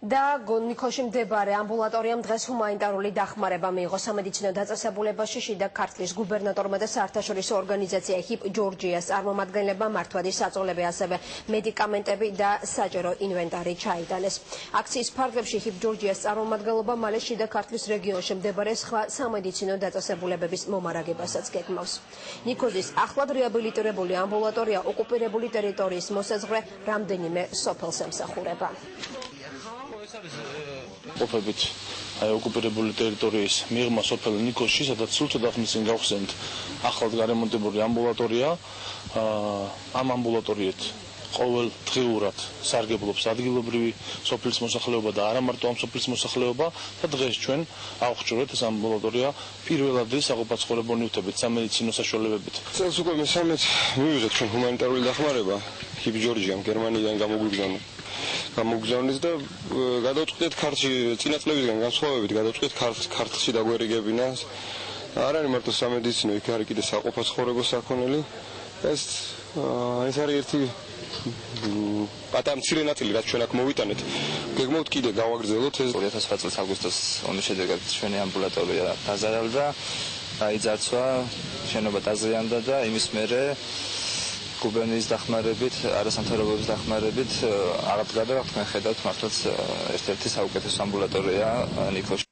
და ნიქოში მდებარე ამბულატორიამ დღეს ჰუმანიტარული დახმარება მიიღო სამედიცინო დაწესებულებაში შიდა ქართლის გუბერნატორმა და საერთაშორისო ორგანიზაცია HIP ჯორჯიას წარმომადგენლებმა მართვადი საწოლები, ასევე მედიკამენტები და საჯარო ინვენტარი ჩაიტანეს. აქციის ფარგლებში HIP ჯორჯიას წარმომადგენლობა მალე შიდა ქართლის რეგიონში მდებარე სხვა სამედიცინო დაწესებულებების მომარაგებასაც გეგმავს. ნიქოზის ახლად რეაბილიტირებული ამბულატორია ოკუპირებული ტერიტორიის მოსაზღვრე რამდენიმე სოფელს ემსახურება. ყოფებით ოკუპირებული ტერიტორიის მიღმა სოფელ ნიქოში, სადაც სულ ცოტა ხნის წინ გავხსენთ ახლად გარემონტებული ამბულატორია. ამ ამბულატორიით ყოველდღიურად სარგებლობს ადგილობრივი სოფლის მოსახლეობა და არა მარტო ამ სოფლის მოსახლეობა და დღეს ჩვენ ავხჭურეთ ეს ამბულატორია პირველად საყოფაცხოვრებო ნივთებით, სამედიცინო საშუალებებით. წელს უკვე მესამეც მივიღეთ ჩვენ ჰუმანიტარული დახმარება HIP ჯორჯიამ გერმანიიდან გამოგზავნეს და გადავწყვეტეთ ქართლში წინა წლებისგან განსხვავებით გადავწყვეტეთ ქართლში დაგვერიგებინა. არ არის მარტო სამედიცინო, იქ არის კიდე საყოფაცხოვრებო საქონელი. ეს არის ერთი პატარა მცირე ნაწილი, რაც ჩვენ აქ მოვიტანეთ. გეგმავთ კიდე გავაგრძელოთ ეს 2009 წლის აგვისტოს ომის შედეგად ჩვენი ამბულატორია დაზარალდა, დაიძარცვა, შენობა დაზიანდა და იმის მერე გუბერნიის დახმარებით, არასამთავრობოების დახმარებით აღდგა და თქვენ ხედავთ მართლაც ერთ-ერთი საუკეთესო ამბულატორია ნიქოში.